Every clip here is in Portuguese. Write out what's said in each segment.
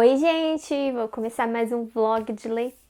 Oi, gente! Vou começar mais um vlog de leitura.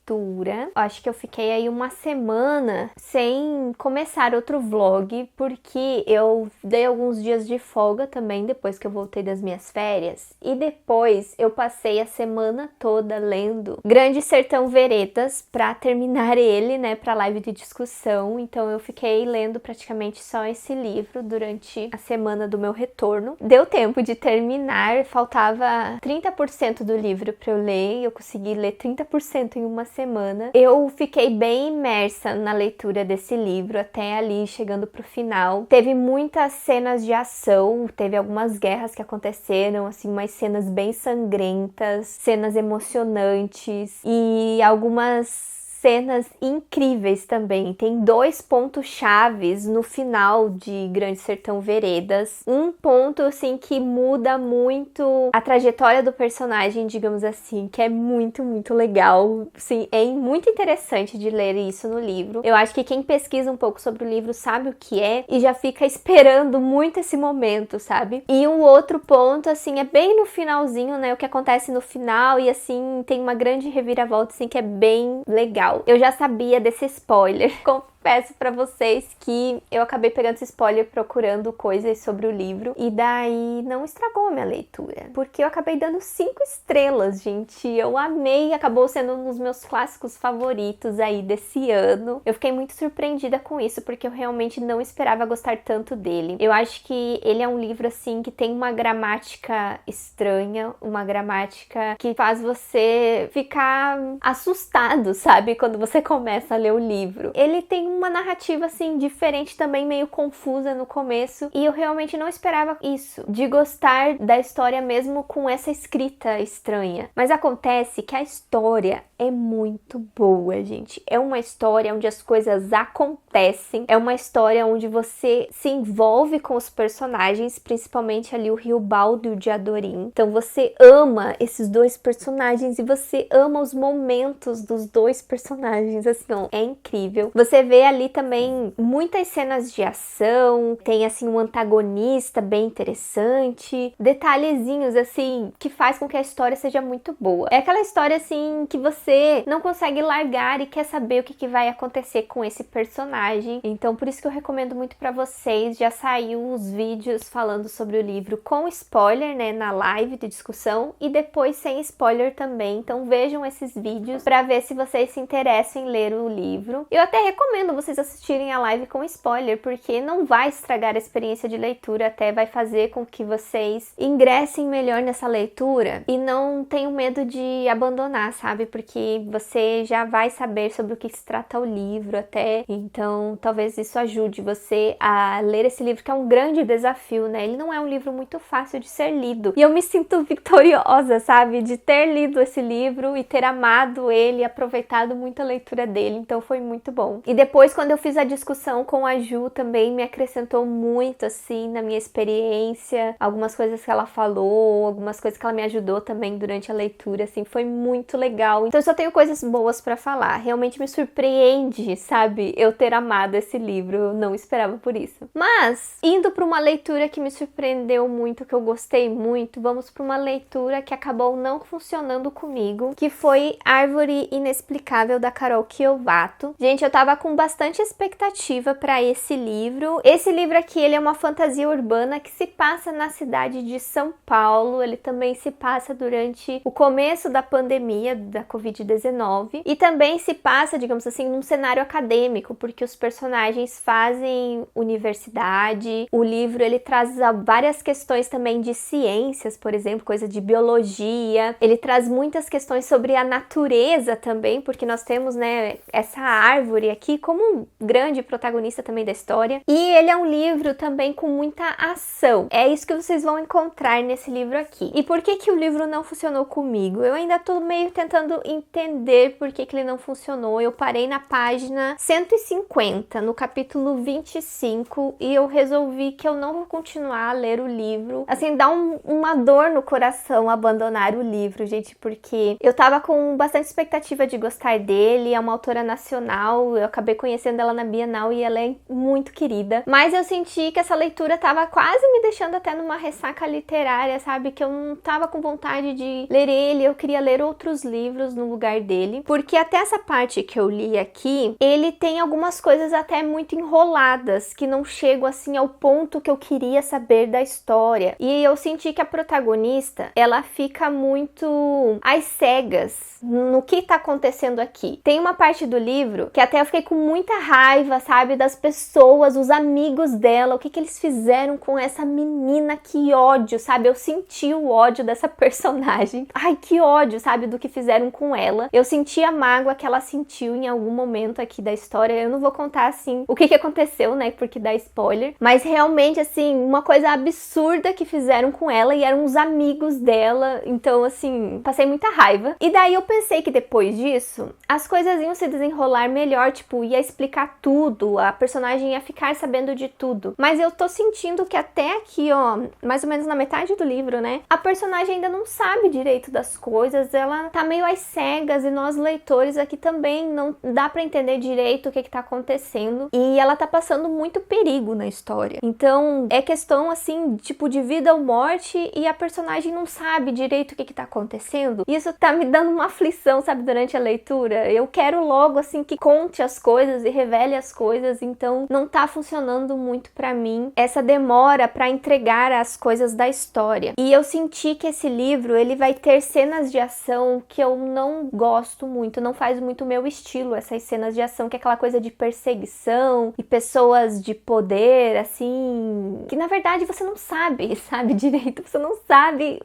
Acho que eu fiquei aí uma semana sem começar outro vlog, porque eu dei alguns dias de folga também, depois que eu voltei das minhas férias. E depois eu passei a semana toda lendo Grande Sertão Veredas pra terminar ele, né, pra live de discussão. Então eu fiquei lendo praticamente só esse livro durante a semana do meu retorno. Deu tempo de terminar, faltava 30% do livro pra eu ler, e eu consegui ler 30% em uma semana. Eu fiquei bem imersa na leitura desse livro até ali chegando pro final. Teve muitas cenas de ação, teve algumas guerras que aconteceram, assim, umas cenas bem sangrentas, cenas emocionantes e algumas cenas incríveis também. Tem 2 pontos chaves no final de Grande Sertão Veredas. Um ponto, assim, que muda muito a trajetória do personagem, digamos assim, que é muito, muito legal. Sim, é muito interessante de ler isso no livro. Eu acho que quem pesquisa um pouco sobre o livro sabe o que é e já fica esperando muito esse momento, sabe? E um outro ponto, assim, é bem no finalzinho, né? O que acontece no final e, assim, tem uma grande reviravolta, assim, que é bem legal. Eu já sabia desse spoiler. Confesso pra vocês que eu acabei pegando esse spoiler procurando coisas sobre o livro e daí não estragou a minha leitura, porque eu acabei dando 5 estrelas, gente. Eu amei, acabou sendo um dos meus clássicos favoritos aí desse ano. Eu fiquei muito surpreendida com isso, porque eu realmente não esperava gostar tanto dele. Eu acho que ele é um livro, assim, que tem uma gramática estranha, uma gramática que faz você ficar assustado, sabe? Quando você começa a ler o livro. Ele tem uma narrativa, assim, diferente também, meio confusa no começo, e eu realmente não esperava isso, de gostar da história mesmo com essa escrita estranha. Mas acontece que a história é muito boa, gente. É uma história onde as coisas acontecem, é uma história onde você se envolve com os personagens, principalmente ali o Riobaldo e o Diadorim. Então você ama esses 2 personagens e você ama os momentos dos 2 personagens, assim, ó, é incrível. Você vê ali também muitas cenas de ação, tem, assim, um antagonista bem interessante, detalhezinhos, assim, que faz com que a história seja muito boa. É aquela história, assim, que você não consegue largar e quer saber o que vai acontecer com esse personagem. Então, por isso que eu recomendo muito pra vocês. Já saiu os vídeos falando sobre o livro com spoiler, né, na live de discussão, e depois sem spoiler também. Então, vejam esses vídeos pra ver se vocês se interessam em ler o livro. Eu até recomendo vocês assistirem a live com spoiler, porque não vai estragar a experiência de leitura, até vai fazer com que vocês ingressem melhor nessa leitura e não tenham medo de abandonar, sabe? Porque você já vai saber sobre o que se trata o livro até, então talvez isso ajude você a ler esse livro, que é um grande desafio, né? Ele não é um livro muito fácil de ser lido, e eu me sinto vitoriosa, sabe? De ter lido esse livro e ter amado ele, aproveitado muito a leitura dele, então foi muito bom. E depois, quando eu fiz a discussão com a Ju, também me acrescentou muito, assim, na minha experiência, algumas coisas que ela falou, algumas coisas que ela me ajudou também durante a leitura, assim, foi muito legal. Então eu só tenho coisas boas pra falar, realmente me surpreende, sabe, eu ter amado esse livro, eu não esperava por isso. Mas, indo pra uma leitura que me surpreendeu muito, que eu gostei muito, vamos pra uma leitura que acabou não funcionando comigo, que foi Árvore Inexplicável, da Carol Kiovato. Gente, eu tava com bastante expectativa pra esse livro. Esse livro aqui, ele é uma fantasia urbana que se passa na cidade de São Paulo. Ele também se passa durante o começo da pandemia da Covid-19 e também se passa, digamos assim, num cenário acadêmico, porque os personagens fazem universidade. O livro, ele traz várias questões também de ciências, por exemplo, coisa de biologia. Ele traz muitas questões sobre a natureza também, porque nós temos, né, essa árvore aqui como um grande protagonista também da história. E ele é um livro também com muita ação. É isso que vocês vão encontrar nesse livro aqui. E por que que o livro não funcionou comigo? Eu ainda tô meio tentando entender por que ele não funcionou. Eu parei na página 150, no capítulo 25, e eu resolvi que eu não vou continuar a ler o livro. Assim, dá uma dor no coração abandonar o livro, gente, porque eu tava com bastante expectativa de gostar dele. É uma autora nacional, eu acabei conhecendo ela na Bienal e ela é muito querida. Mas eu senti que essa leitura tava quase me deixando até numa ressaca literária, sabe? Que eu não tava com vontade de ler ele, eu queria ler outros livros no lugar dele. Porque até essa parte que eu li aqui, ele tem algumas coisas até muito enroladas, que não chegam assim ao ponto que eu queria saber da história. E eu senti que a protagonista, ela fica muito às cegas no que tá acontecendo aqui. Tem uma parte do livro que até eu fiquei com muita raiva, sabe? Das pessoas, os amigos dela, o que eles fizeram com essa menina, que ódio, sabe? Eu senti o ódio dessa personagem. Ai, que ódio, sabe? Do que fizeram com ela. Eu senti a mágoa que ela sentiu em algum momento aqui da história. Eu não vou contar, assim, o que aconteceu, né? Porque dá spoiler. Mas realmente, assim, uma coisa absurda que fizeram com ela e eram os amigos dela. Então, assim, passei muita raiva. E daí eu pensei que depois disso, as coisas iam se desenrolar melhor, tipo, ia explicar tudo, a personagem ia ficar sabendo de tudo. Mas eu tô sentindo que até aqui, ó, mais ou menos na metade do livro, né, a personagem ainda não sabe direito das coisas, ela tá meio às cegas e nós leitores aqui também não dá pra entender direito o que tá acontecendo e ela tá passando muito perigo na história. Então, é questão, assim, tipo, de vida ou morte e a personagem não sabe direito o que tá acontecendo. E isso tá me dando uma aflição, sabe, durante a leitura. Eu quero logo, assim, que conte as coisas e revele as coisas, então não tá funcionando muito pra mim essa demora pra entregar as coisas da história. E eu senti que esse livro, ele vai ter cenas de ação que eu não gosto muito, não faz muito o meu estilo, essas cenas de ação, que é aquela coisa de perseguição e pessoas de poder, assim, que na verdade você não sabe, sabe direito, você não sabe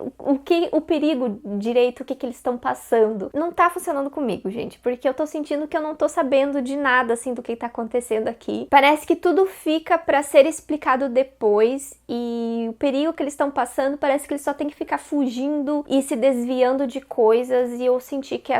o perigo direito, o que eles estão passando. Não tá funcionando comigo, gente, porque eu tô sentindo que eu não tô sabendo de nada, assim, do que tá acontecendo aqui. Parece que tudo fica pra ser explicado depois e o perigo que eles estão passando parece que eles só tem que ficar fugindo e se desviando de coisas, e eu senti que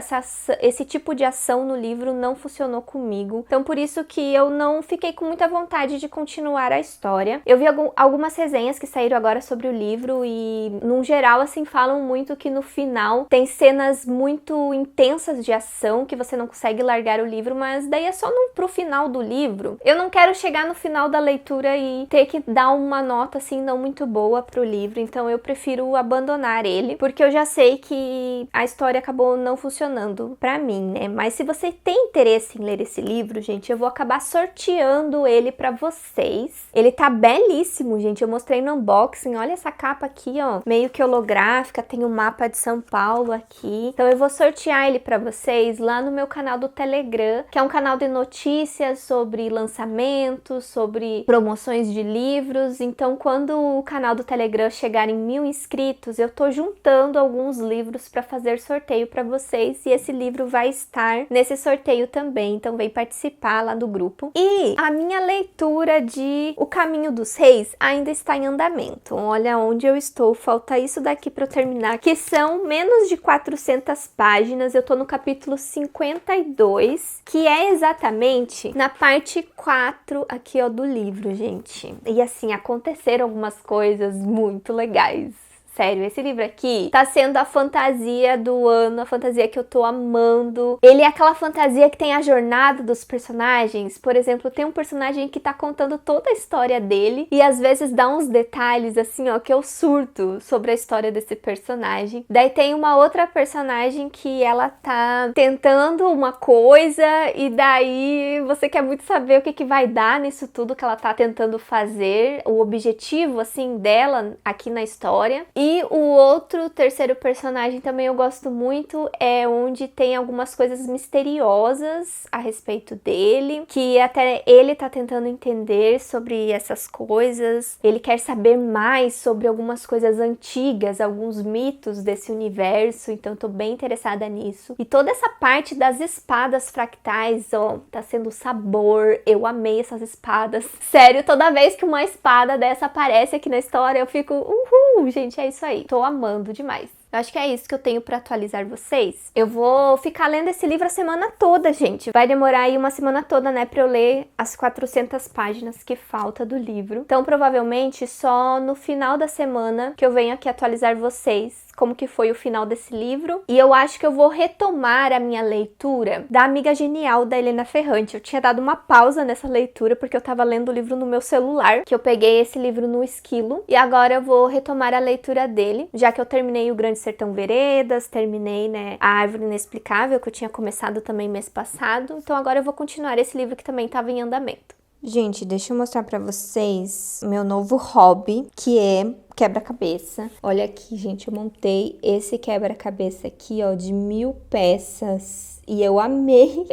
esse tipo de ação no livro não funcionou comigo. Então por isso que eu não fiquei com muita vontade de continuar a história. Eu vi algumas resenhas que saíram agora sobre o livro e, num geral, assim, falam muito que no final tem cenas muito intensas de ação que você não consegue largar o livro, mas daí é só pro final do livro. Eu não quero chegar no final da leitura e ter que dar uma nota, assim, não muito boa pro livro, então eu prefiro abandonar ele, porque eu já sei que a história acabou não funcionando pra mim, né? Mas se você tem interesse em ler esse livro, gente, eu vou acabar sorteando ele pra vocês. Ele tá belíssimo, gente, eu mostrei no unboxing, olha essa capa aqui, ó, meio que holográfica, tem o mapa de São Paulo aqui. Então eu vou sortear ele pra vocês lá no meu canal do Telegram, que é um canal de notícias sobre lançamentos, sobre promoções de livros. Então quando o canal do Telegram chegar em 1000 inscritos, eu tô juntando alguns livros para fazer sorteio para vocês e esse livro vai estar nesse sorteio também, então vem participar lá do grupo. E a minha leitura de O Caminho dos Reis ainda está em andamento. Olha onde eu estou, falta isso daqui para eu terminar, que são menos de 400 páginas. Eu tô no capítulo 52, que é exatamente na parte 4 aqui, ó, do livro, gente. E assim, aconteceram algumas coisas muito legais. Sério, esse livro aqui tá sendo a fantasia do ano, a fantasia que eu tô amando. Ele é aquela fantasia que tem a jornada dos personagens. Por exemplo, tem um personagem que tá contando toda a história dele e às vezes dá uns detalhes assim, ó, que eu surto sobre a história desse personagem. Daí tem uma outra personagem que ela tá tentando uma coisa e daí você quer muito saber o que vai dar nisso tudo que ela tá tentando fazer, o objetivo, assim, dela aqui na história. E o outro, terceiro personagem também eu gosto muito, é onde tem algumas coisas misteriosas a respeito dele, que até ele tá tentando entender sobre essas coisas, ele quer saber mais sobre algumas coisas antigas, alguns mitos desse universo, então tô bem interessada nisso. E toda essa parte das espadas fractais, ó, tá sendo sabor, eu amei essas espadas. Sério, toda vez que uma espada dessa aparece aqui na história, eu fico, uhul, gente, é isso aí, tô amando demais. Eu acho que é isso que eu tenho pra atualizar vocês. Eu vou ficar lendo esse livro a semana toda, gente. Vai demorar aí uma semana toda, né, pra eu ler as 400 páginas que falta do livro. Então, provavelmente, só no final da semana que eu venho aqui atualizar vocês como que foi o final desse livro. E eu acho que eu vou retomar a minha leitura da Amiga Genial, da Helena Ferrante. Eu tinha dado uma pausa nessa leitura porque eu tava lendo o livro no meu celular, que eu peguei esse livro no esquilo. E agora eu vou retomar a leitura dele, já que eu terminei O Grande Sertão Veredas, terminei, né, A Árvore Inexplicável, que eu tinha começado também mês passado. Então agora eu vou continuar esse livro que também tava em andamento. Gente, deixa eu mostrar pra vocês meu novo hobby, que é quebra-cabeça. Olha aqui, gente, eu montei esse quebra-cabeça aqui, ó, de 1000 peças. E eu amei,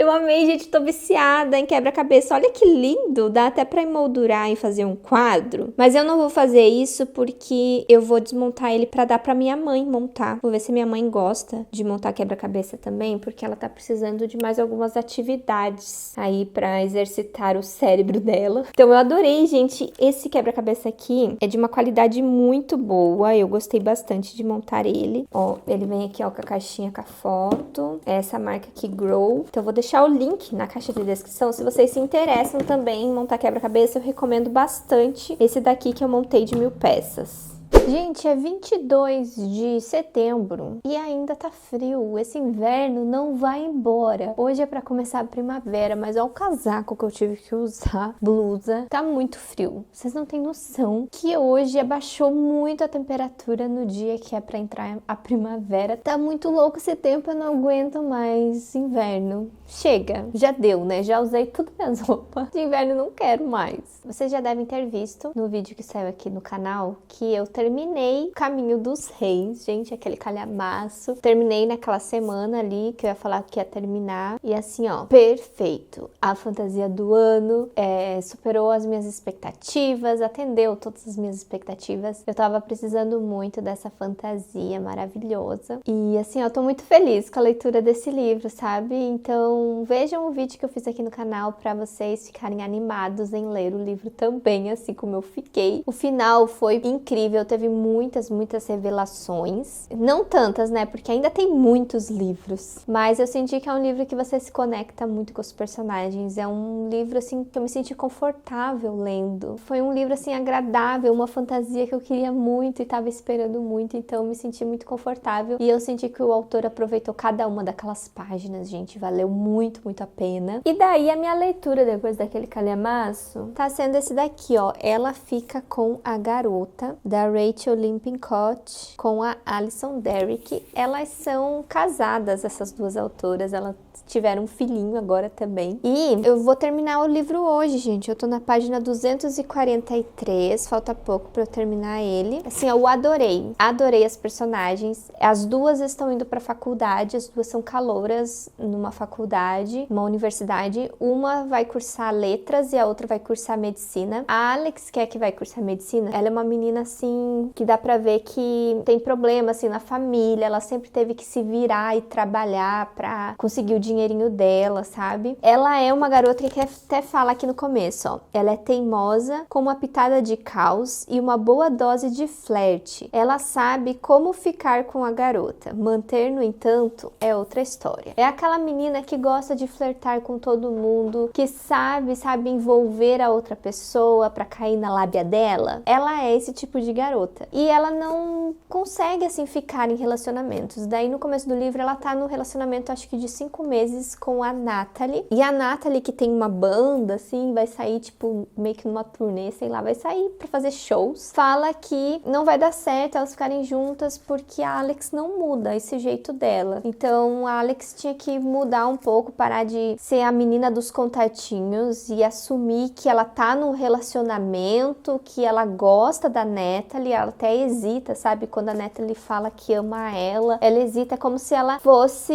gente, tô viciada em quebra-cabeça. Olha que lindo, dá até pra emoldurar e fazer um quadro. Mas eu não vou fazer isso porque eu vou desmontar ele pra dar pra minha mãe montar. Vou ver se minha mãe gosta de montar quebra-cabeça também, porque ela tá precisando de mais algumas atividades aí pra exercitar o cérebro dela. Então eu adorei, gente, esse quebra-cabeça aqui é de uma qualidade muito boa. Eu gostei bastante de montar ele. Ó, ele vem aqui, ó, com a caixinha com a foto. Essa marca aqui, Grow. Então eu vou deixar o link na caixa de descrição. Se vocês se interessam também em montar quebra-cabeça, eu recomendo bastante esse daqui que eu montei de 1000 peças. Gente, é 22 de setembro e ainda tá frio. Esse inverno não vai embora. Hoje é pra começar a primavera, mas olha o casaco que eu tive que usar. Blusa. Tá muito frio. Vocês não têm noção que hoje abaixou muito a temperatura no dia que é pra entrar a primavera. Tá muito louco esse tempo, eu não aguento mais inverno. Chega, já deu, né? Já usei tudo minhas roupas. De inverno não quero mais. Vocês já devem ter visto no vídeo que saiu aqui no canal que eu terminei Caminho dos Reis, gente, aquele calhamaço. Terminei naquela semana ali que eu ia falar que ia terminar. E assim, ó, perfeito. A fantasia do ano superou as minhas expectativas, atendeu todas as minhas expectativas. Eu tava precisando muito dessa fantasia maravilhosa. E assim, ó, eu tô muito feliz com a leitura desse livro, sabe? Então, vejam o vídeo que eu fiz aqui no canal pra vocês ficarem animados em ler o livro também, assim como eu fiquei. O final foi incrível, teve muitas revelações. Não tantas, né? Porque ainda tem muitos livros. Mas eu senti que é um livro que você se conecta muito com os personagens. É um livro, assim, que eu me senti confortável lendo. Foi um livro, assim, agradável, uma fantasia que eu queria muito e tava esperando muito. Então eu me senti muito confortável. E eu senti que o autor aproveitou cada uma daquelas páginas, gente. Valeu muito a pena. E daí a minha leitura depois daquele calhamaço tá sendo esse daqui, ó. Ela Fica com a Garota, da Rachel Lynn Pincott, com a Alison Derrick. Elas são casadas, essas duas autoras. Elas tiveram um filhinho agora também. E eu vou terminar o livro hoje, gente. Eu tô na página 243, falta pouco pra eu terminar ele. Assim, eu adorei. Adorei as personagens. As duas estão indo pra faculdade, as duas são calouras numa faculdade, uma universidade. Uma vai cursar letras e a outra vai cursar medicina. A Alex, que é a que vai cursar medicina, ela é uma menina, assim, que dá pra ver que tem problema, assim, na família. Ela sempre teve que se virar e trabalhar pra conseguir o dinheirinho dela, sabe? Ela é uma garota que até fala aqui no começo, ó. Ela é teimosa, com uma pitada de caos e uma boa dose de flerte. Ela sabe como ficar com a garota. Manter, no entanto, é outra história. É aquela menina que gosta de flertar com todo mundo, que sabe envolver a outra pessoa pra cair na lábia dela. Ela é esse tipo de garota. E ela não consegue, assim, ficar em relacionamentos. Daí, no começo do livro, ela tá no relacionamento, acho que de 5 meses, com a Natalie. E a Natalie, que tem uma banda, assim, vai sair, tipo, meio que numa turnê, sei lá, vai sair pra fazer shows. Fala que não vai dar certo elas ficarem juntas porque a Alex não muda esse jeito dela. Então, a Alex tinha que mudar um pouco, parar de ser a menina dos contatinhos e assumir que ela tá num relacionamento, que ela gosta da Natalie. Ela até hesita, sabe? Quando a Natalie fala que ama ela hesita como se ela fosse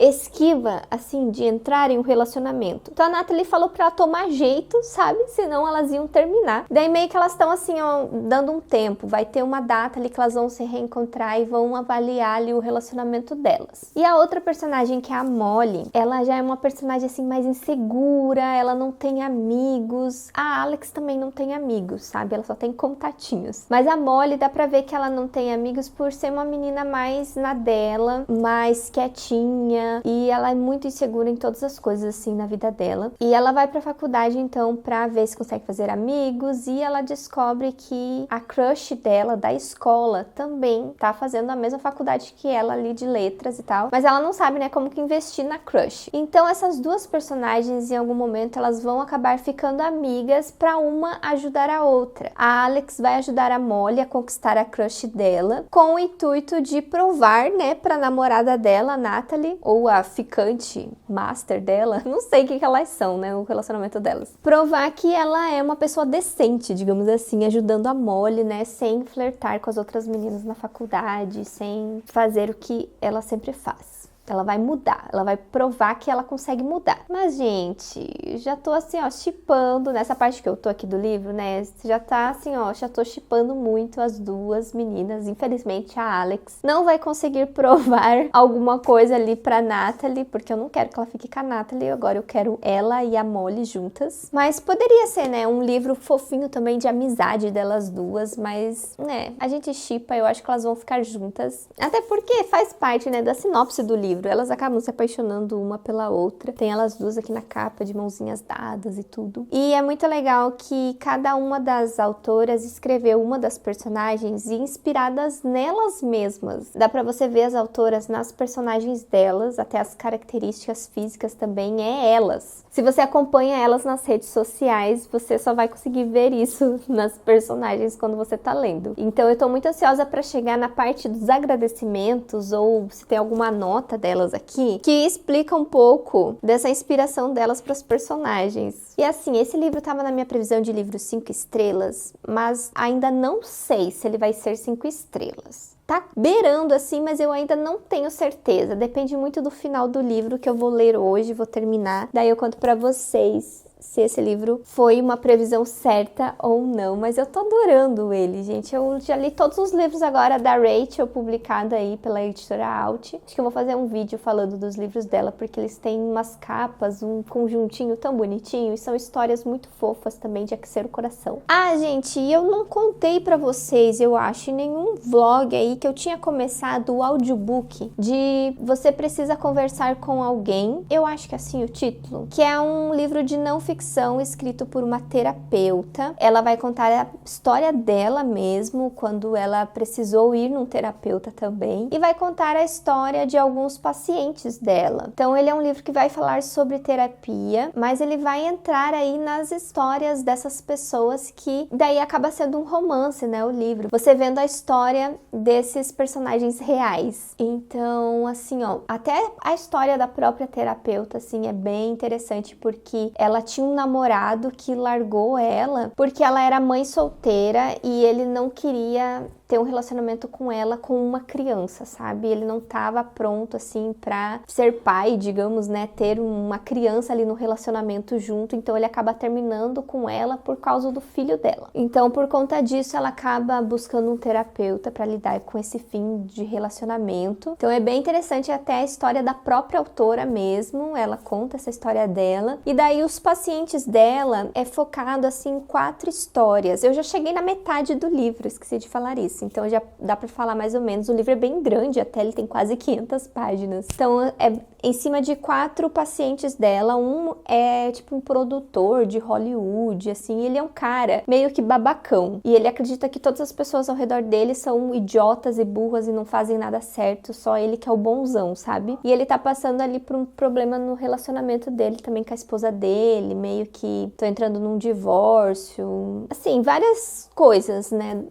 esquiva, assim, de entrar em um relacionamento. Então a Natalie falou pra ela tomar jeito, sabe? Senão elas iam terminar. Daí meio que elas estão, assim, ó, dando um tempo. Vai ter uma data ali que elas vão se reencontrar e vão avaliar ali o relacionamento delas. E a outra personagem, que é a Molly, ela já é uma personagem, assim, mais insegura. Ela não tem amigos. A Alex também não tem amigos, sabe? Ela só tem contatinhos. Mas a Molly Molly dá pra ver que ela não tem amigos por ser uma menina mais na dela, mais quietinha, e ela é muito insegura em todas as coisas assim na vida dela. E ela vai pra faculdade então pra ver se consegue fazer amigos, e ela descobre que a crush dela da escola também tá fazendo a mesma faculdade que ela ali de letras e tal, mas ela não sabe, né, como que investir na crush. Então essas duas personagens em algum momento elas vão acabar ficando amigas pra uma ajudar a outra. A Alex vai ajudar a Molly a conquistar a crush dela com o intuito de provar, né, pra namorada dela, Natalie, ou a ficante master dela, não sei o que elas são, né, o relacionamento delas, provar que ela é uma pessoa decente, digamos assim, ajudando a Molly, né, sem flertar com as outras meninas na faculdade, sem fazer o que ela sempre faz. Ela vai mudar, ela vai provar que ela consegue mudar. Mas, gente, já tô assim, ó, shippando, nessa parte que eu tô aqui do livro, né, já tá assim, ó, já tô shippando muito as duas meninas. Infelizmente, a Alex não vai conseguir provar alguma coisa ali pra Natalie, porque eu não quero que ela fique com a Natalie, agora eu quero ela e a Molly juntas. Mas poderia ser, né, um livro fofinho também de amizade delas duas, mas, né, a gente shippa, eu acho que elas vão ficar juntas. Até porque faz parte, né, da sinopse do livro. Elas acabam se apaixonando uma pela outra. Tem elas duas aqui na capa, de mãozinhas dadas e tudo. E é muito legal que cada uma das autoras escreveu uma das personagens inspiradas nelas mesmas. Dá pra você ver as autoras nas personagens delas, até as características físicas também é elas. Se você acompanha elas nas redes sociais, você só vai conseguir ver isso nas personagens quando você tá lendo. Então eu tô muito ansiosa pra chegar na parte dos agradecimentos, ou se tem alguma nota delas aqui, que explica um pouco dessa inspiração delas para os personagens. E assim, esse livro estava na minha previsão de livro 5 estrelas, mas ainda não sei se ele vai ser 5 estrelas. Tá beirando assim, mas eu ainda não tenho certeza. Depende muito do final do livro que eu vou ler hoje, vou terminar. Daí eu conto pra vocês se esse livro foi uma previsão certa ou não, mas eu tô adorando ele, gente. Eu já li todos os livros agora da Rachel, publicado aí pela editora Alt. Acho que eu vou fazer um vídeo falando dos livros dela, porque eles têm umas capas, um conjuntinho tão bonitinho, e são histórias muito fofas também de aquecer o coração. Ah, gente, eu não contei pra vocês, eu acho, em nenhum vlog aí que eu tinha começado o audiobook de Você Precisa Conversar com Alguém, eu acho que é assim o título, que é um livro de não ficção escrito por uma terapeuta. Ela vai contar a história dela mesmo, quando ela precisou ir num terapeuta também, e vai contar a história de alguns pacientes dela. Então ele é um livro que vai falar sobre terapia, mas ele vai entrar aí nas histórias dessas pessoas, que daí acaba sendo um romance, né, o livro. Você vendo a história desses personagens reais. Então, assim, ó, até a história da própria terapeuta, assim, é bem interessante, porque ela tinha um namorado que largou ela porque ela era mãe solteira e ele não queria ter um relacionamento com ela com uma criança, sabe? Ele não tava pronto, assim, pra ser pai, digamos, né? Ter uma criança ali no relacionamento junto, então ele acaba terminando com ela por causa do filho dela. Então, por conta disso, ela acaba buscando um terapeuta pra lidar com esse fim de relacionamento. Então, é bem interessante até a história da própria autora mesmo, ela conta essa história dela, e daí os pacientes dela é focado, assim, em 4 histórias. Eu já cheguei na metade do livro, esqueci de falar isso. Então já dá pra falar mais ou menos. O livro é bem grande, até ele tem quase 500 páginas. Então é em cima de 4 pacientes dela. Um é tipo um produtor de Hollywood, assim. Ele é um cara meio que babacão. E ele acredita que todas as pessoas ao redor dele são idiotas e burras e não fazem nada certo. Só ele que é o bonzão, sabe? E ele tá passando ali por um problema no relacionamento dele também com a esposa dele. Meio que tô entrando num divórcio. Assim, várias coisas, né,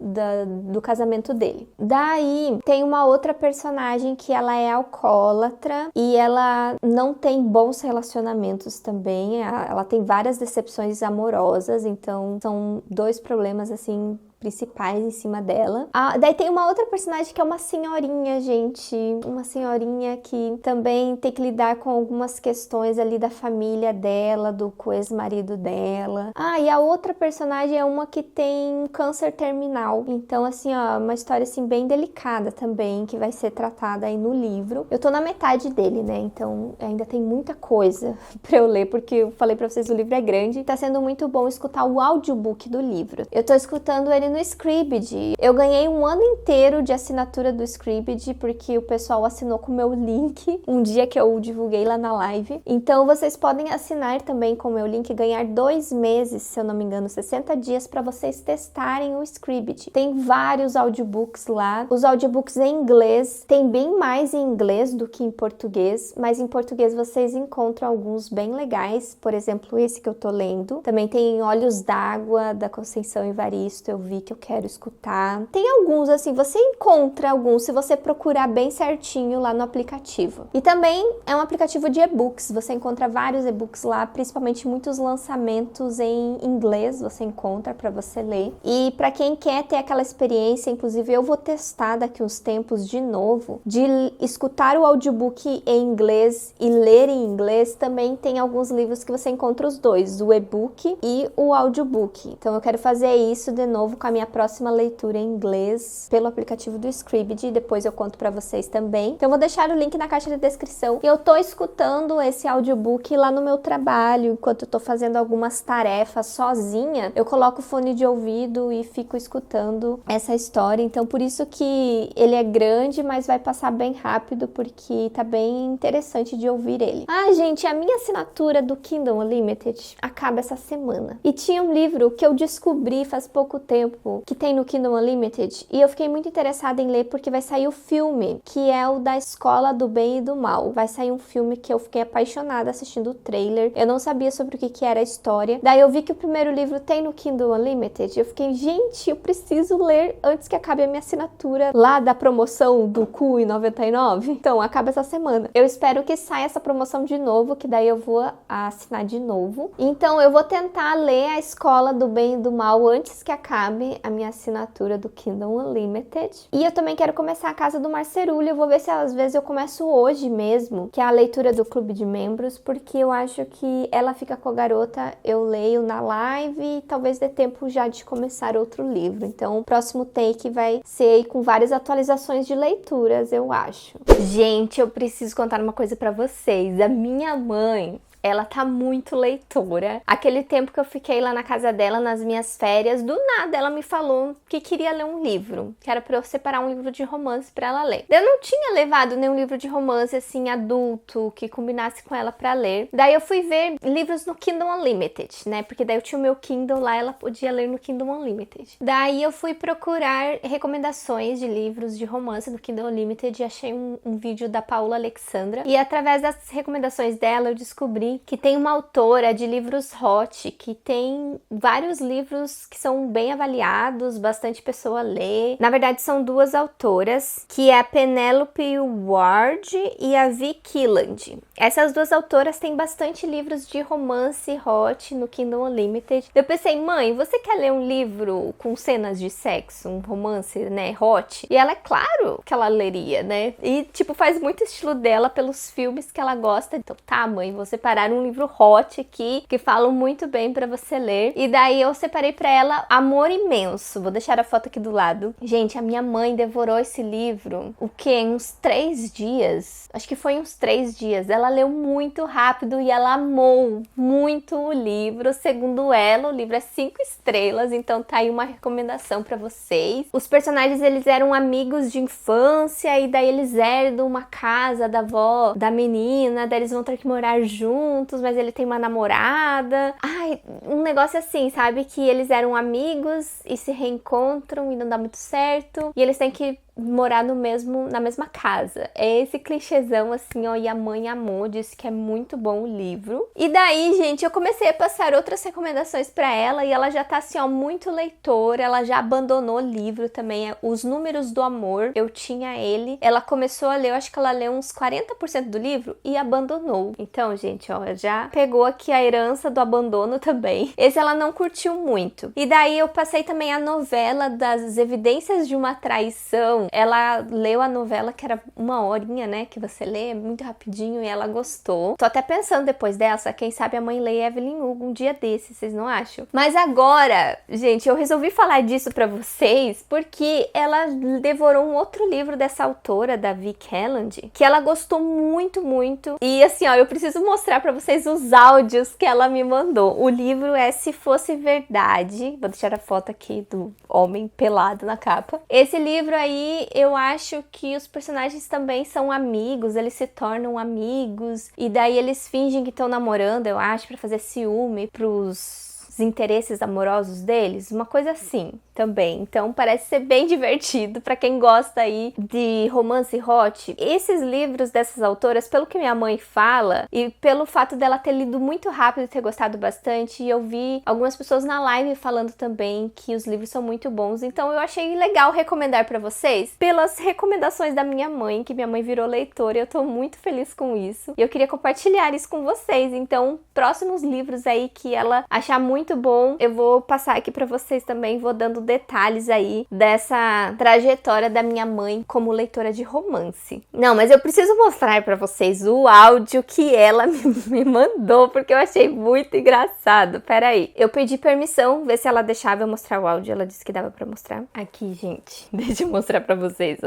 do casamento dele. Daí tem uma outra personagem que ela é alcoólatra e ela não tem bons relacionamentos também. Ela tem várias decepções amorosas, então são 2 problemas assim principais em cima dela. Daí tem uma outra personagem que é uma senhorinha, gente. Uma senhorinha que também tem que lidar com algumas questões ali da família dela, do ex-marido dela. E a outra personagem é uma que tem câncer terminal. Então, assim, ó, uma história, assim, bem delicada também, que vai ser tratada aí no livro. Eu tô na metade dele, né? Então, ainda tem muita coisa pra eu ler, porque eu falei pra vocês, o livro é grande. Tá sendo muito bom escutar o audiobook do livro. Eu tô escutando ele no Scribd. Eu ganhei um ano inteiro de assinatura do Scribd, porque o pessoal assinou com o meu link um dia que eu divulguei lá na live. Então vocês podem assinar também com o meu link e ganhar 2 meses, se eu não me engano, 60 dias para vocês testarem o Scribd. Tem vários audiobooks lá. Os audiobooks em inglês, tem bem mais em inglês do que em português, mas em português vocês encontram alguns bem legais, por exemplo, esse que eu tô lendo. Também tem Olhos d'Água, da Conceição Evaristo, eu vi que eu quero escutar. Tem alguns, assim, você encontra alguns se você procurar bem certinho lá no aplicativo. E também é um aplicativo de e-books, você encontra vários e-books lá, principalmente muitos lançamentos em inglês, você encontra para você ler. E para quem quer ter aquela experiência, inclusive eu vou testar daqui uns tempos de novo, de escutar o audiobook em inglês e ler em inglês. Também tem alguns livros que você encontra os dois, o e-book e o audiobook. Então eu quero fazer isso de novo com a minha próxima leitura em inglês pelo aplicativo do Scribd, e depois eu conto pra vocês também. Então eu vou deixar o link na caixa de descrição. Eu tô escutando esse audiobook lá no meu trabalho, enquanto eu tô fazendo algumas tarefas sozinha, eu coloco o fone de ouvido e fico escutando essa história. Então por isso que ele é grande, mas vai passar bem rápido, porque tá bem interessante de ouvir ele. Ah, gente, a minha assinatura do Kindle Unlimited acaba essa semana. E tinha um livro que eu descobri faz pouco tempo, que tem no Kindle Unlimited, e eu fiquei muito interessada em ler porque vai sair o filme, que é o da Escola do Bem e do Mal. Vai sair um filme que eu fiquei apaixonada assistindo o trailer. Eu não sabia sobre o que era a história. Daí eu vi que o primeiro livro tem no Kindle Unlimited. Eu fiquei, gente, eu preciso ler antes que acabe a minha assinatura lá da promoção do Cu99. Então, acaba essa semana. Eu espero que saia essa promoção de novo, que daí eu vou assinar de novo. Então, eu vou tentar ler A Escola do Bem e do Mal antes que acabe a minha assinatura do Kindle Unlimited. E eu também quero começar A Casa do Marcerulho. Eu vou ver se às vezes eu começo hoje mesmo, que é a leitura do Clube de Membros, porque eu acho que Ela Fica com a Garota eu leio na live e talvez dê tempo já de começar outro livro. Então, o próximo take vai ser aí com várias atualizações de leituras, eu acho. Gente, eu preciso contar uma coisa pra vocês. A minha mãe, ela tá muito leitora. Aquele tempo que eu fiquei lá na casa dela, nas minhas férias, do nada ela me falou que queria ler um livro, que era pra eu separar um livro de romance pra ela ler. Eu não tinha levado nenhum livro de romance, assim, adulto, que combinasse com ela pra ler. Daí eu fui ver livros no Kindle Unlimited, né? Porque daí eu tinha o meu Kindle lá, ela podia ler no Kindle Unlimited. Daí eu fui procurar recomendações de livros de romance no Kindle Unlimited e achei um vídeo da Paula Alexandra. E através das recomendações dela eu descobri que tem uma autora de livros hot, que tem vários livros que são bem avaliados, bastante pessoa lê. Na verdade, são duas autoras, que é a Penelope Ward e a Vi Killand. Essas duas autoras têm bastante livros de romance hot no Kindle Unlimited. Eu pensei, mãe, você quer ler um livro com cenas de sexo, um romance, né, hot? E ela, é claro que ela leria, né? E, tipo, faz muito estilo dela pelos filmes que ela gosta. Então, tá, mãe, vou separar um livro hot aqui, que falam muito bem pra você ler. E daí eu separei pra ela Amor Imenso. Vou deixar a foto aqui do lado. Gente, a minha mãe devorou esse livro, o quê? Em uns 3 dias? Acho que foi uns 3 dias. Ela leu muito rápido e ela amou muito o livro. Segundo ela, o livro é 5 estrelas, então tá aí uma recomendação pra vocês. Os personagens, eles eram amigos de infância e daí eles herdam uma casa da avó da menina, daí eles vão ter que morar juntos, mas ele tem uma namorada. Ai, um negócio assim, sabe? Que eles eram amigos e se reencontram e não dá muito certo. E eles têm que morar na mesma casa. É esse clichêzão assim, ó, e a mãe amou, disse que é muito bom o livro. E daí, gente, eu comecei a passar outras recomendações pra ela e ela já tá assim, ó, muito leitora, ela já abandonou o livro também, Os Números do Amor, eu tinha ele. Ela começou a ler, eu acho que ela leu uns 40% do livro e abandonou. Então, gente, ó, já pegou aqui a herança do abandono também. Esse ela não curtiu muito. E daí eu passei também a novela das Evidências de uma Traição, Então, ela leu a novela, que era 1 horinha, né, que você lê muito rapidinho, e ela gostou. Tô até pensando depois dessa, quem sabe a mãe lê Evelyn Hugo um dia desses, vocês não acham? Mas agora, gente, eu resolvi falar disso pra vocês porque ela devorou um outro livro dessa autora, da Vic Helland, que ela gostou muito, muito. E assim, ó, eu preciso mostrar pra vocês os áudios que ela me mandou. O livro é Se Fosse Verdade. Vou deixar a foto aqui do homem pelado na capa. Esse livro aí, eu acho que os personagens também são amigos, eles se tornam amigos, e daí eles fingem que estão namorando, eu acho, pra fazer ciúme pros interesses amorosos deles, uma coisa assim também. Então parece ser bem divertido pra quem gosta aí de romance hot. Esses livros dessas autoras, pelo que minha mãe fala e pelo fato dela ter lido muito rápido e ter gostado bastante, e eu vi algumas pessoas na live falando também que os livros são muito bons, então eu achei legal recomendar pra vocês pelas recomendações da minha mãe, que minha mãe virou leitora, e eu tô muito feliz com isso. E eu queria compartilhar isso com vocês. Então, próximos livros aí que ela achar muito bom, eu vou passar aqui pra vocês também, vou dando detalhes aí dessa trajetória da minha mãe como leitora de romance. Não, mas eu preciso mostrar pra vocês o áudio que ela me mandou, porque eu achei muito engraçado. Pera aí, eu pedi permissão, ver se ela deixava eu mostrar o áudio. Ela disse que dava pra mostrar. Aqui, gente, deixa eu mostrar pra vocês.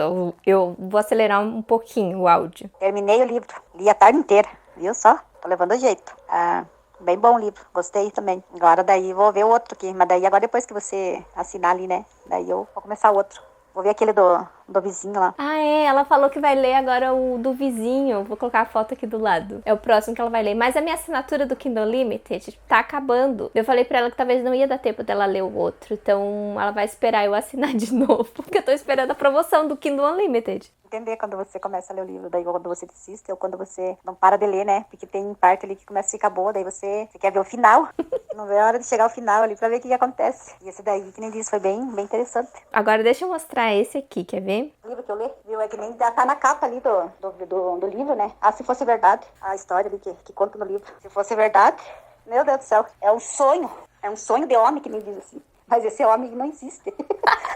Eu vou acelerar um pouquinho o áudio. Terminei o livro, li a tarde inteira, viu só? Tô levando jeito. Bem bom o livro, gostei também. Agora daí vou ver o outro aqui, mas daí agora depois que você assinar ali, né? Daí eu vou começar o outro. Vou ver aquele do vizinho lá. Ah, é, ela falou que vai ler agora o do vizinho. Vou colocar a foto aqui do lado. É o próximo que ela vai ler. Mas a minha assinatura do Kindle Unlimited tá acabando. Eu falei pra ela que talvez não ia dar tempo dela ler o outro. Então ela vai esperar eu assinar de novo. Porque eu tô esperando a promoção do Kindle Unlimited. Entender quando você começa a ler o livro, daí quando você desiste, ou quando você não para de ler, né? Porque tem parte ali que começa a ficar boa, daí você quer ver o final. Não vê a hora de chegar ao final ali pra ver o que acontece. E esse daí, que nem disse, foi bem interessante. Agora deixa eu mostrar esse aqui, quer ver? O livro que eu li, viu? É que nem tá na capa ali do livro, né? Se fosse verdade, a história ali que conta no livro. Se fosse verdade, meu Deus do céu, é um sonho. É um sonho de homem, que nem diz assim. Mas esse homem não existe.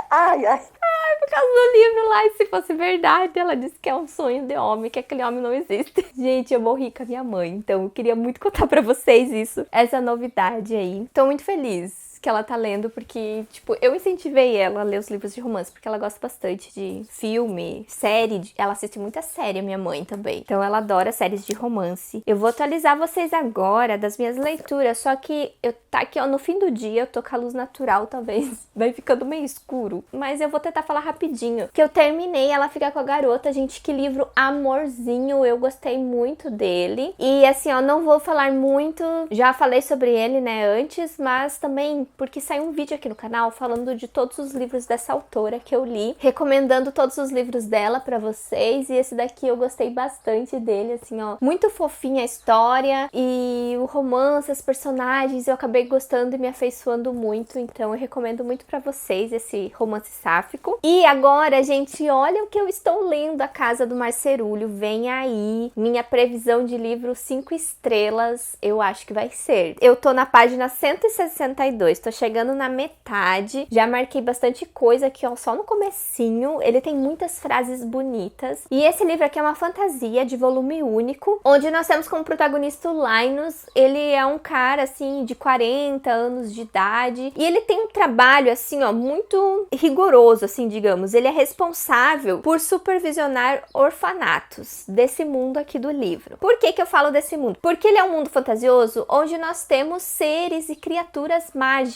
Ai, ai. Ai, por causa do livro lá, e se fosse verdade, ela disse que é um sonho de homem, que aquele homem não existe. Gente, eu morri com a minha mãe, então eu queria muito contar pra vocês isso, essa novidade aí. Tô muito feliz que ela tá lendo, porque, tipo, eu incentivei ela a ler os livros de romance, porque ela gosta bastante de filme, série, ela assiste muita série, minha mãe também. Então ela adora séries de romance. Eu vou atualizar vocês agora das minhas leituras, só que tá aqui, ó, no fim do dia, eu tô com a luz natural, talvez vai ficando meio escuro, mas eu vou tentar falar rapidinho, que eu terminei Ela Fica com a Garota. Gente, que livro amorzinho, eu gostei muito dele. E assim, ó, não vou falar muito, já falei sobre ele, né, antes, mas também porque saiu um vídeo aqui no canal falando de todos os livros dessa autora que eu li, recomendando todos os livros dela pra vocês, e esse daqui eu gostei bastante dele, assim, ó, muito fofinha a história, e o romance, as personagens, eu acabei gostando e me afeiçoando muito, então eu recomendo muito pra vocês esse romance sáfico. E agora, gente, olha o que eu estou lendo, A Casa do Marcerulho, vem aí, minha previsão de livro 5 estrelas, eu acho que vai ser. Eu tô na página 162, tô chegando na metade, já marquei bastante coisa aqui, ó, só no comecinho. Ele tem muitas frases bonitas. E esse livro aqui é uma fantasia de volume único, onde nós temos como protagonista o Linus. Ele é um cara, assim, de 40 anos de idade, e ele tem um trabalho, assim, ó, muito rigoroso, assim, digamos. Ele é responsável por supervisionar orfanatos desse mundo aqui do livro. Por que que eu falo desse mundo? Porque ele é um mundo fantasioso, onde nós temos seres e criaturas mágicas.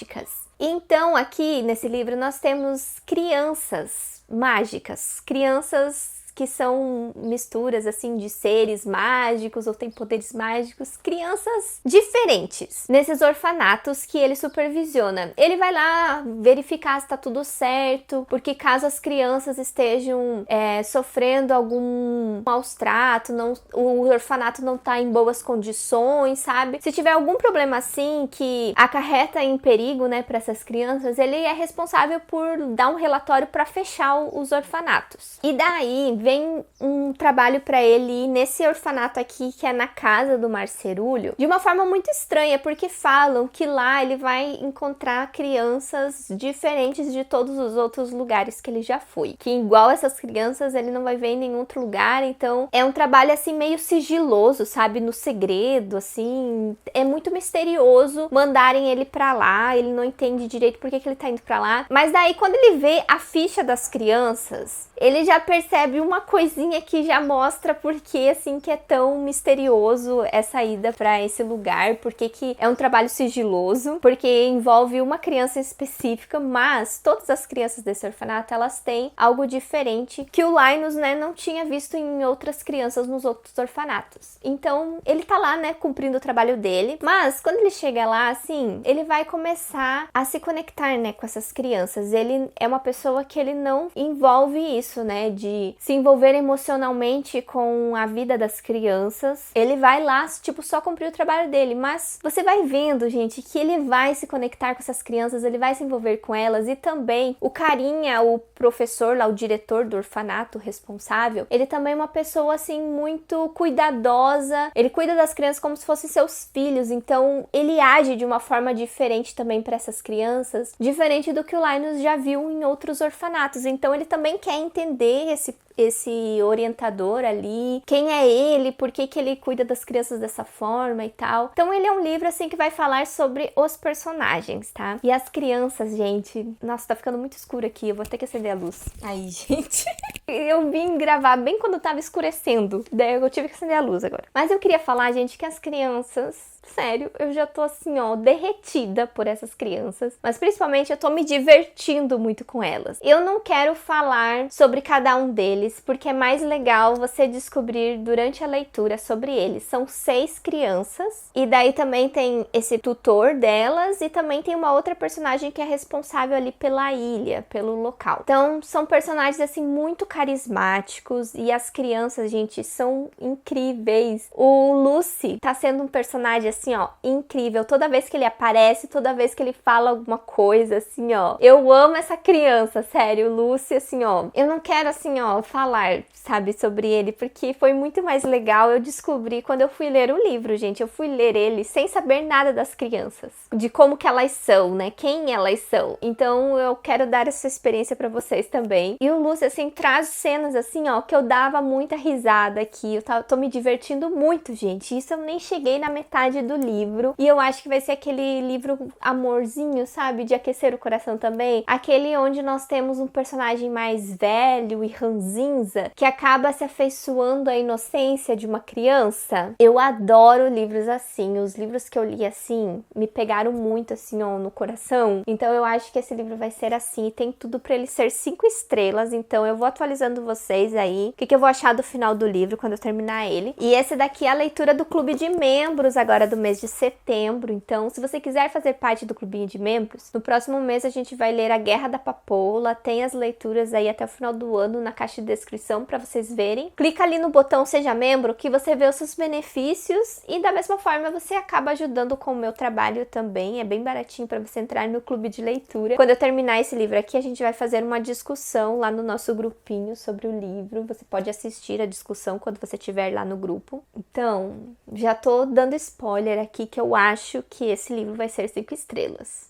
Então, aqui nesse livro, nós temos crianças mágicas, crianças que são misturas, assim, de seres mágicos ou têm poderes mágicos, crianças diferentes nesses orfanatos que ele supervisiona. Ele vai lá verificar se tá tudo certo, porque caso as crianças estejam sofrendo algum maus trato, o orfanato não tá em boas condições, sabe? Se tiver algum problema assim que acarreta em perigo, né, para essas crianças, ele é responsável por dar um relatório para fechar os orfanatos. E daí vem um trabalho pra ele ir nesse orfanato aqui, que é na casa do Marcerulho, de uma forma muito estranha, porque falam que lá ele vai encontrar crianças diferentes de todos os outros lugares que ele já foi. Que igual essas crianças ele não vai ver em nenhum outro lugar, então é um trabalho assim meio sigiloso, sabe? No segredo, assim, é muito misterioso mandarem ele pra lá, ele não entende direito por que ele tá indo pra lá, mas daí quando ele vê a ficha das crianças, ele já percebe uma coisinha que já mostra por que, assim, que é tão misterioso essa ida pra esse lugar, porque que é um trabalho sigiloso, porque envolve uma criança específica, mas todas as crianças desse orfanato, elas têm algo diferente que o Linus, né, não tinha visto em outras crianças nos outros orfanatos. Então, ele tá lá, né, cumprindo o trabalho dele, mas quando ele chega lá, assim, ele vai começar a se conectar, né, com essas crianças. Ele é uma pessoa que ele não envolve isso, né, de se envolver emocionalmente com a vida das crianças. Ele vai lá, tipo, só cumprir o trabalho dele, mas você vai vendo, gente, que ele vai se conectar com essas crianças, ele vai se envolver com elas, e também o carinha, o professor lá, o diretor do orfanato responsável, ele também é uma pessoa, assim, muito cuidadosa, ele cuida das crianças como se fossem seus filhos, então ele age de uma forma diferente também para essas crianças, diferente do que o Linus já viu em outros orfanatos, então ele também quer entender esse orientador ali, quem é ele, por que ele cuida das crianças dessa forma e tal. Então ele é um livro, assim, que vai falar sobre os personagens, tá? E as crianças, gente, nossa, tá ficando muito escuro aqui, eu vou ter que acender a luz. Aí, gente, eu vim gravar bem quando tava escurecendo, daí eu tive que acender a luz agora. Mas eu queria falar, gente, que as crianças, sério, eu já tô assim, ó, derretida por essas crianças, mas principalmente eu tô me divertindo muito com elas. Eu não quero falar sobre cada um deles, porque é mais legal você descobrir durante a leitura sobre eles. São 6 crianças, e daí também tem esse tutor delas, e também tem uma outra personagem que é responsável ali pela ilha, pelo local. Então, são personagens, assim, muito carismáticos, e as crianças, gente, são incríveis. O Lucy tá sendo um personagem, assim, ó, incrível. Toda vez que ele aparece, toda vez que ele fala alguma coisa, assim, ó, eu amo essa criança, sério. O Lucy, assim, ó, eu não quero, assim, ó, falar, sabe, sobre ele, porque foi muito mais legal eu descobri quando eu fui ler o livro, gente. Eu fui ler ele sem saber nada das crianças, de como que elas são, né, quem elas são. Então eu quero dar essa experiência pra vocês também. E o Lucy, assim, traz cenas, assim, ó, que eu dava muita risada aqui. Tô me divertindo muito, gente. Isso eu nem cheguei na metade do livro, e eu acho que vai ser aquele livro amorzinho, sabe, de aquecer o coração também, aquele onde nós temos um personagem mais velho e ranzinza, que acaba se afeiçoando à inocência de uma criança. Eu adoro livros assim. Os livros que eu li assim me pegaram muito, assim, ó, no coração. Então eu acho que esse livro vai ser assim, e tem tudo pra ele ser 5 estrelas. Então eu vou atualizando vocês aí o que eu vou achar do final do livro quando eu terminar ele. E esse daqui é a leitura do clube de membros agora do mês de setembro. Então, se você quiser fazer parte do clubinho de membros, no próximo mês a gente vai ler A Guerra da Papoula. Tem as leituras aí até o final do ano na caixa de descrição para vocês verem. Clica ali no botão Seja Membro que você vê os seus benefícios, e da mesma forma você acaba ajudando com o meu trabalho também. É bem baratinho para você entrar no clube de leitura. Quando eu terminar esse livro aqui, a gente vai fazer uma discussão lá no nosso grupinho sobre o livro. Você pode assistir a discussão quando você estiver lá no grupo. Então, já tô dando spoiler aqui que eu acho que esse livro vai ser 5 estrelas.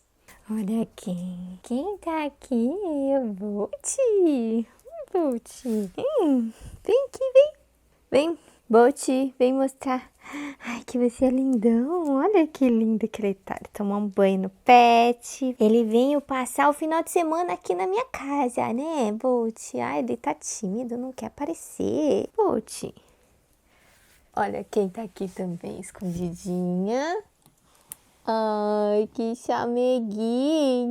Olha quem tá aqui, Bolt. Bolt, vem aqui, vem, Bolt, vem mostrar. Ai, que você é lindão, olha que lindo que ele tá. Ele tomou um banho no pet. Ele veio passar o final de semana aqui na minha casa, né, Bolt? Ai, ele tá tímido, não quer aparecer. Bolt, olha quem tá aqui também, escondidinha. Ai, que chameguinho.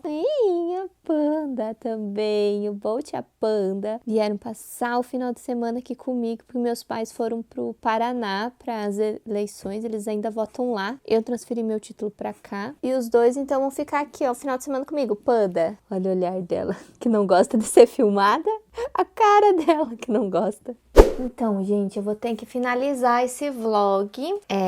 Ih, a Panda também. O Bolt e a Panda vieram passar o final de semana aqui comigo, porque meus pais foram pro Paraná para as eleições. Eles ainda votam lá. Eu transferi meu título pra cá. E os dois, então, vão ficar aqui, ó, o final de semana comigo. Panda, olha o olhar dela, que não gosta de ser filmada. A cara dela, que não gosta. Então, gente, eu vou ter que finalizar esse vlog.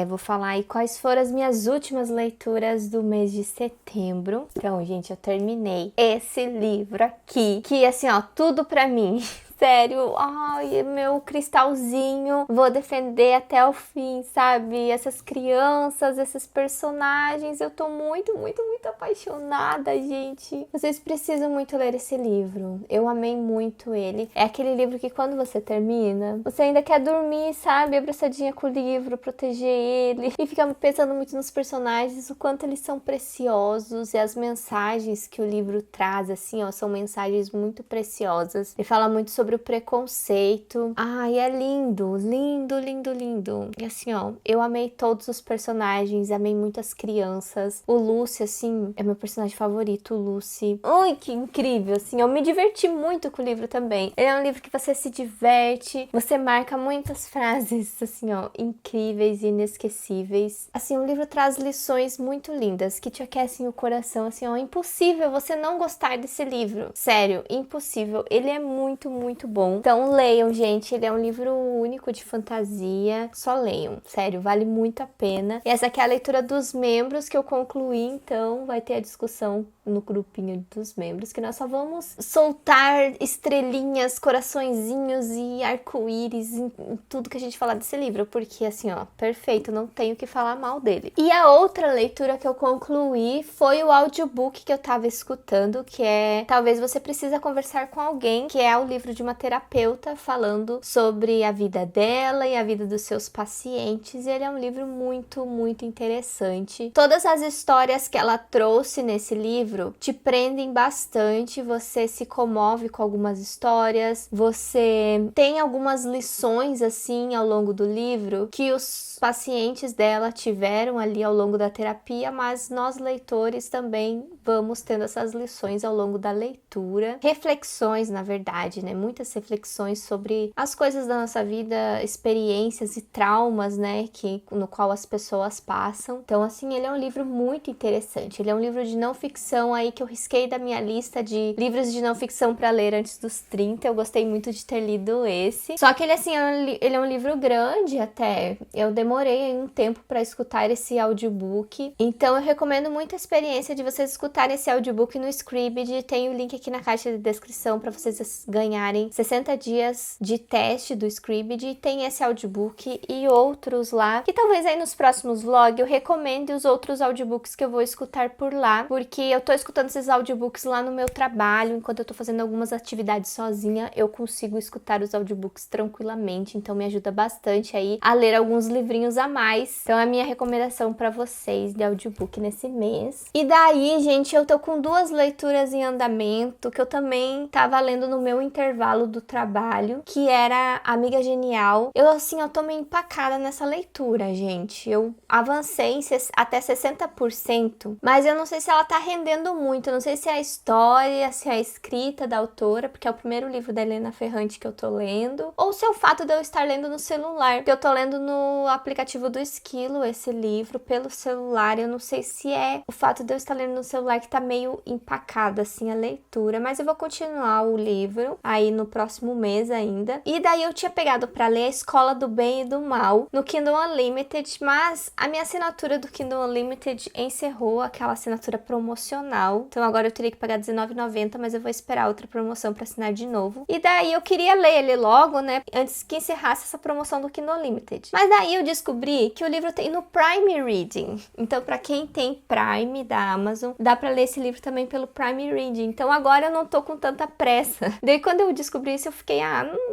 Vou falar aí quais foram as minhas últimas leituras do mês de setembro. Então, gente, eu terminei esse livro aqui, que, assim, ó, tudo pra mim. sério, ai, meu cristalzinho, vou defender até o fim, sabe? Essas crianças, esses personagens, eu tô muito, muito, muito apaixonada, gente. Vocês precisam muito ler esse livro. Eu amei muito ele. É aquele livro que quando você termina, você ainda quer dormir, sabe? Abraçadinha com o livro, proteger ele e ficar pensando muito nos personagens, o quanto eles são preciosos e as mensagens que o livro traz, assim, ó, são mensagens muito preciosas. Ele fala muito sobre o preconceito. Ai, é lindo, lindo, lindo, lindo. E assim, ó, eu amei todos os personagens, amei muito as crianças. O Lucy, assim, é meu personagem favorito, o Lucy. Ai, que incrível, assim, eu me diverti muito com o livro também. Ele é um livro que você se diverte, você marca muitas frases, assim, ó, incríveis e inesquecíveis. Assim, o livro traz lições muito lindas que te aquecem o coração, assim, ó, impossível você não gostar desse livro. Sério, impossível. Ele é muito, muito bom. Então leiam, gente, ele é um livro único de fantasia. Só leiam, sério, vale muito a pena. E essa aqui é a leitura dos membros que eu concluí, então vai ter a discussão no grupinho dos membros, que nós só vamos soltar estrelinhas, coraçõezinhos e arco-íris em tudo que a gente falar desse livro, porque assim, ó, perfeito, não tenho que falar mal dele. E a outra leitura que eu concluí foi o audiobook que eu tava escutando, que é Talvez Você Precisa Conversar com Alguém, que é o livro de uma terapeuta falando sobre a vida dela e a vida dos seus pacientes, e ele é um livro muito, muito interessante. Todas as histórias que ela trouxe nesse livro te prendem bastante, você se comove com algumas histórias, você tem algumas lições assim ao longo do livro que os pacientes dela tiveram ali ao longo da terapia, mas nós leitores também vamos tendo essas lições ao longo da leitura. Reflexões, na verdade, né? Muitas reflexões sobre as coisas da nossa vida, experiências e traumas, né? No qual as pessoas passam. Então, assim, ele é um livro muito interessante. Ele é um livro de não ficção aí que eu risquei da minha lista de livros de não ficção para ler antes dos 30. Eu gostei muito de ter lido esse. Só que ele, assim, ele é um livro grande até. Eu demorei aí um tempo para escutar esse audiobook. Então, eu recomendo muito a experiência de vocês escutarem esse audiobook no Scribd. Tem o link aqui na caixa de descrição para vocês ganharem 60 dias de teste do Scribd. Tem esse audiobook e outros lá, que talvez aí nos próximos vlogs eu recomende os outros audiobooks que eu vou escutar por lá, porque eu tô escutando esses audiobooks lá no meu trabalho, enquanto eu tô fazendo algumas atividades sozinha, eu consigo escutar os audiobooks tranquilamente, então me ajuda bastante aí a ler alguns livrinhos a mais. Então é a minha recomendação para vocês de audiobook nesse mês. E daí, gente, eu tô com 2 leituras em andamento, que eu também tava lendo no meu intervalo do trabalho, que era Amiga Genial. Eu, assim, eu tô meio empacada nessa leitura, gente. Eu avancei até 60%, mas eu não sei se ela tá rendendo muito, eu não sei se é a história, se é a escrita da autora, porque é o primeiro livro da Helena Ferrante que eu tô lendo, ou se é o fato de eu estar lendo no celular, porque eu tô lendo no aplicativo do Esquilo esse livro pelo celular. Eu não sei se é o fato de eu estar lendo no celular que tá meio empacada assim a leitura, mas eu vou continuar o livro aí no próximo mês ainda. E daí eu tinha pegado pra ler A Escola do Bem e do Mal no Kindle Unlimited, mas a minha assinatura do Kindle Unlimited encerrou aquela assinatura promocional, então agora eu teria que pagar R$19,90, mas eu vou esperar outra promoção para assinar de novo. E daí eu queria ler ele logo, né, antes que encerrasse essa promoção do Kindle Unlimited. Mas daí eu descobri que o livro tem no Prime Reading, então para quem tem Prime da Amazon, dá para ler esse livro também pelo Prime Reading. Então agora eu não tô com tanta pressa. Daí quando eu descobri isso, eu fiquei,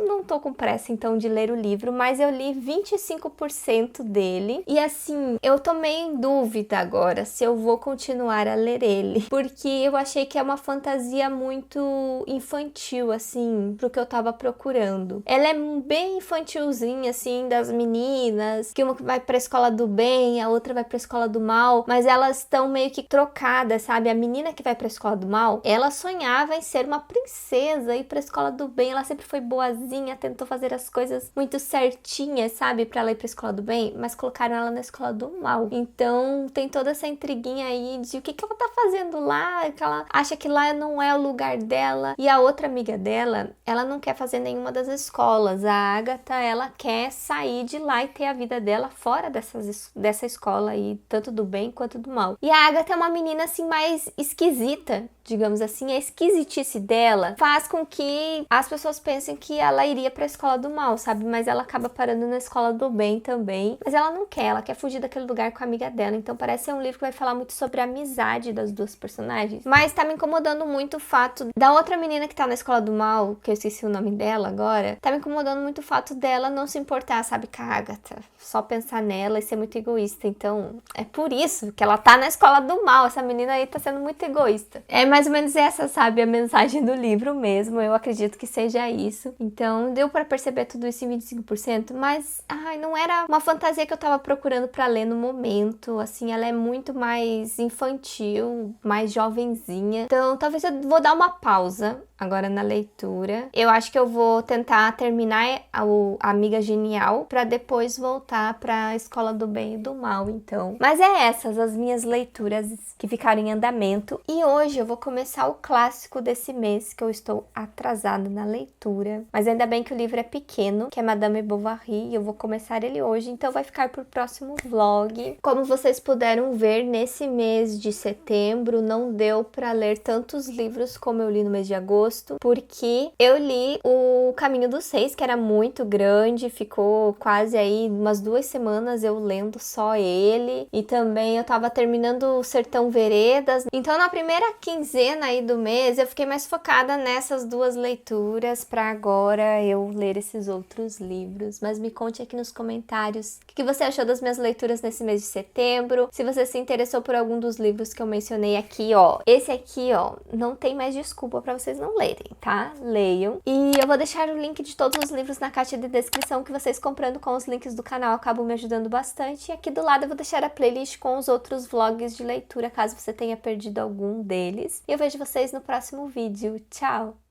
não tô com pressa então de ler o livro, mas eu li 25% dele. E assim, eu tô meio em dúvida agora se eu vou continuar a ler ele, porque eu achei que é uma fantasia muito infantil, assim, pro que eu tava procurando. Ela é bem infantilzinha, assim, das meninas, que uma vai pra escola do bem, a outra vai pra escola do mal, mas elas estão meio que trocadas, sabe? A menina que vai pra escola do mal, ela sonhava em ser uma princesa, ir pra escola do bem, ela sempre foi boazinha, tentou fazer as coisas muito certinhas, sabe? Pra ela ir pra escola do bem, mas colocaram ela na escola do mal. Então, tem toda essa intriguinha aí de o que ela tá fazendo lá, que ela acha que lá não é o lugar dela. E a outra amiga dela, ela não quer fazer nenhuma das escolas. A Agatha, ela quer sair de lá e ter a vida dela fora dessa escola aí, tanto do bem quanto do mal. E a Agatha é uma menina assim mais esquisita. digamos assim, a esquisitice dela faz com que as pessoas pensem que ela iria pra escola do mal, sabe? Mas ela acaba parando na escola do bem também. Mas ela não quer, ela quer fugir daquele lugar com a amiga dela. Então parece ser um livro que vai falar muito sobre a amizade das duas personagens. Mas tá me incomodando muito o fato da outra menina que tá na escola do mal, que eu esqueci o nome dela agora, tá me incomodando muito o fato dela não se importar, sabe, com a Agatha. Só pensar nela e ser muito egoísta. Então, é por isso que ela tá na escola do mal. Essa menina aí tá sendo muito egoísta. É mais ou menos essa, sabe, a mensagem do livro mesmo. Eu acredito que seja isso. Então, deu pra perceber tudo isso em 25%, mas, ai, não era uma fantasia que eu tava procurando pra ler no momento. Assim, ela é muito mais infantil, mais jovenzinha. Então, talvez eu vou dar uma pausa agora na leitura. Eu acho que eu vou tentar terminar a Amiga Genial pra depois voltar pra Escola do Bem e do Mal, então. Mas é essas as minhas leituras que ficaram em andamento. E hoje eu vou começar o clássico desse mês, que eu estou atrasada na leitura. Mas ainda bem que o livro é pequeno, que é Madame Bovary, e eu vou começar ele hoje, então vai ficar pro próximo vlog. Como vocês puderam ver, nesse mês de setembro não deu pra ler tantos livros como eu li no mês de agosto, porque eu li o Caminho dos Seis, que era muito grande, ficou quase aí umas 2 semanas eu lendo só ele, e também eu tava terminando o Sertão Veredas. Então na primeira quinzena aí do mês eu fiquei mais focada nessas 2 leituras pra agora eu ler esses outros livros. Mas me conte aqui nos comentários o que você achou das minhas leituras nesse mês de setembro, se você se interessou por algum dos livros que eu mencionei aqui, ó. Esse aqui, ó, não tem mais desculpa pra vocês não lerem, tá? Leiam. E eu vou deixar o link de todos os livros na caixa de descrição, que vocês comprando com os links do canal acabam me ajudando bastante. E aqui do lado eu vou deixar a playlist com os outros vlogs de leitura, caso você tenha perdido algum deles. E eu vejo vocês no próximo vídeo. Tchau!